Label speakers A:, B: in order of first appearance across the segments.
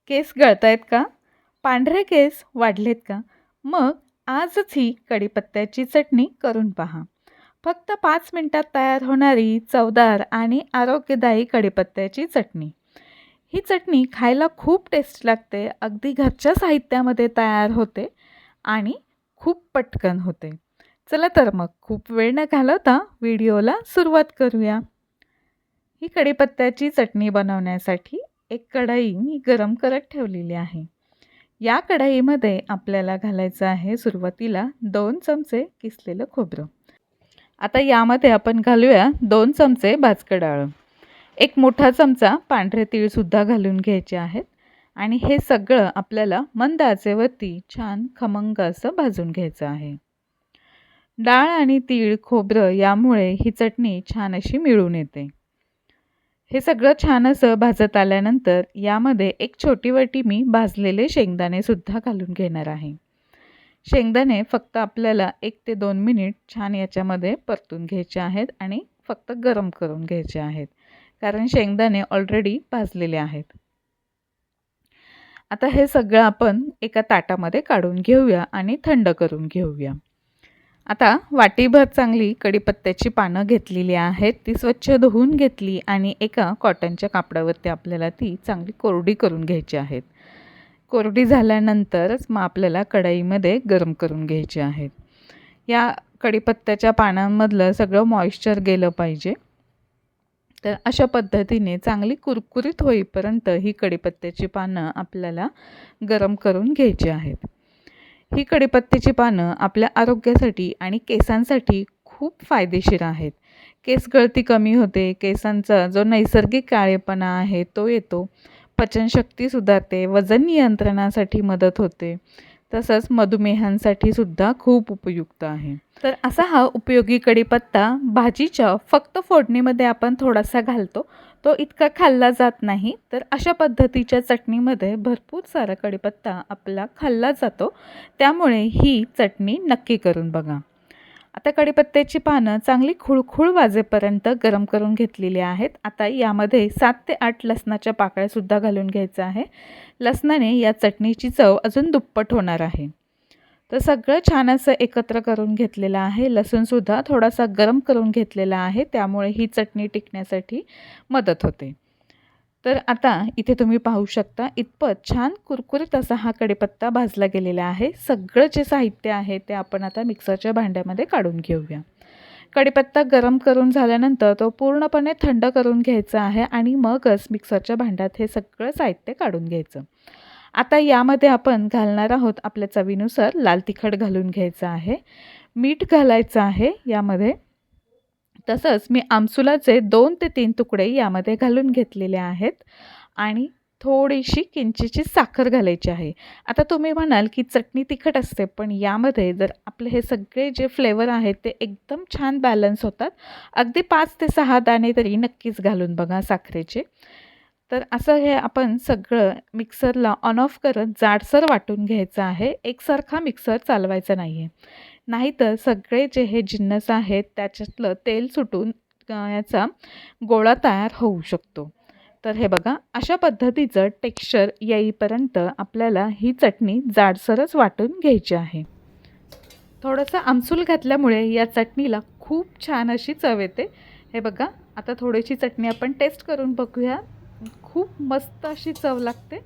A: केस गळतायत का? पांढरे केस वाढलेत का? मग आजच ही कढीपत्त्याची चटणी करून पहा. फक्त 5 मिनिटात तयार होणारी चवदार आणि आरोग्यदायी कढीपत्त्याची चटणी. ही चटणी खायला खूप टेस्ट लागते, अगदी घरच्या साहित्यामध्ये तयार होते आणि खूप पटकन होते. चला तर मग खूप वेळ न घालवता व्हिडिओला सुरुवात करूया. ही कढीपत्त्याची चटणी बनवण्यासाठी एक कढई मी गरम करत ठेवलेली आहे. या कढईमध्ये आपल्याला घालायचं आहे सुरुवातीला 2 चमचे किसलेलं खोबरं. आता यामध्ये आपण घालूया 2 चमचे भाजकं डाळं. एक मोठा चमचा पांढरे तीळसुद्धा घालून घ्यायचे आहेत आणि हे सगळं आपल्याला मंद आचेवरती छान खमंग असं भाजून घ्यायचं आहे. डाळ आणि तीळ, खोबरं यामुळे ही चटणी छान अशी मिळून येते. हे सगळं छान असं भाजत आल्यानंतर यामध्ये एक छोटी वाटी मी भाजलेले शेंगदाणे सुद्धा घालून घेणार आहे. शेंगदाणे फक्त आपल्याला 1 ते 2 मिनिट छान याच्यामध्ये परतून घ्यायचे आहेत आणि फक्त गरम करून घ्यायचे आहेत, कारण शेंगदाणे ऑलरेडी भाजलेले आहेत. आता हे सगळं आपण एका ताटामध्ये काढून घेऊया आणि थंड करून घेऊया. आता वाटीभर चांगली कढीपत्त्याची पानं घेतलेली आहेत. ती स्वच्छ धुवून घेतली आणि एका कॉटनच्या कापडावरती आपल्याला ती चांगली कोरडी करून घ्यायची आहेत. कोरडी झाल्यानंतरच मग आपल्याला कढईमध्ये गरम करून घ्यायची आहेत. या कढीपत्त्याच्या पानांमधलं सगळं मॉइश्चर गेलं पाहिजे. तर अशा पद्धतीने चांगली कुरकुरीत होईपर्यंत ही कढीपत्त्याची पानं आपल्याला गरम करून घ्यायची आहेत. ही कढीपत्त्याची पानं आपल्या आरोग्यासाठी आणि केसांसाठी खूप फायदेशीर आहेत. केस गळती कमी होते, केसांचा जो नैसर्गिक काळेपणा आहे तो येतो, पचनशक्ती सुधारते, वजन नियंत्रणासाठी मदत होते, तसंच मधुमेहांसाठी सुद्धा खूप उपयुक्त आहे. तर असा हा उपयोगी कढीपत्ता भाजीच्या फक्त फोडणीमध्ये आपण थोडासा घालतो, तो इतका खाल्ला जात नाही. तर अशा पद्धतीच्या चटणीमध्ये भरपूर सारा कढीपत्ता आपला खाल्ला जातो, त्यामुळे ही चटणी नक्की करून बघा. आता कढीपत्त्याची पानं चांगली खुळखुळ वाजेपर्यंत गरम करून घेतलेली आहेत. आता यामध्ये 7 ते 8 लसणाच्या पाकळ्यासुद्धा घालून घ्यायचं आहे. लसणाने या चटणीची चव अजून दुप्पट होणार आहे. तर सगळं छान असं एकत्र करून घेतलेलं आहे. लसूणसुद्धा थोडासा गरम करून घेतलेला आहे, त्यामुळे ही चटणी टिकण्यासाठी मदत होते. तर आता इथे तुम्ही पाहू शकता इतपत छान कुरकुरीत असा हा कढीपत्ता भाजला गेलेला आहे. सगळं जे साहित्य आहे ते आपण आता मिक्सरच्या भांड्यामध्ये काढून घेऊया. कढीपत्ता गरम करून झाल्यानंतर तो पूर्णपणे थंड करून घ्यायचा आहे आणि मगच मिक्सरच्या भांड्यात हे सगळं साहित्य काढून घ्यायचं. आता यामध्ये आपण घालणार आहोत आपल्या चवीनुसार लाल तिखट घालून घ्यायचं आहे, मीठ घालायचं आहे यामध्ये. तसंच मी आमसुलाचे 2 ते 3 तुकडे यामध्ये घालून घेतलेले आहेत आणि थोडीशी किंचितची साखर घालायची आहे. आता तुम्ही म्हणाल की चटणी तिखट असते, पण यामध्ये जर आपले हे सगळे जे फ्लेवर आहेत ते एकदम छान बॅलन्स होतात. अगदी 5 ते 6 दाणे तरी नक्कीच घालून बघा साखरेचे. तर असं हे आपण सगळं मिक्सरला ऑन ऑफ करत जाडसर वाटून घ्यायचं आहे. एकसारखा मिक्सर चालवायचा नाही आहे, नाहीतर सगळे जे हे जिन्नस आहेत त्याच्यातलं तेल सुटून याचा गोळा तयार होऊ शकतो. तर हे बघा अशा पद्धतीचं टेक्स्चर येईपर्यंत आपल्याला ही चटणी जाडसरच वाटून घ्यायची आहे. थोडंसं आमसूल घातल्यामुळे या चटणीला खूप छान अशी चव येते. हे बघा आता थोडीशी चटणी आपण टेस्ट करून बघूया. खूप मस्त अशी चव लागते.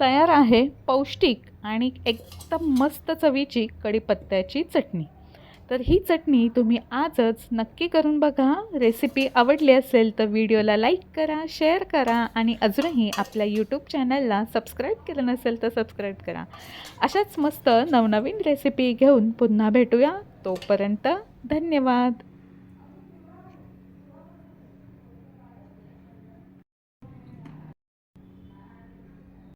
A: तयार आहे पौष्टिक आणि एकदम मस्त चवीची कढीपत्त्याची चटणी. तर ही चटणी तुम्ही आजच नक्की करून बघा. रेसिपी आवडली असेल तर व्हिडिओला लाईक करा, शेअर करा आणि अजूनही आपल्या यूट्यूब चॅनलला सबस्क्राईब केलं नसेल तर सबस्क्राईब करा. अशाच मस्त नवनवीन रेसिपी घेऊन पुन्हा भेटूया. तोपर्यंत धन्यवाद.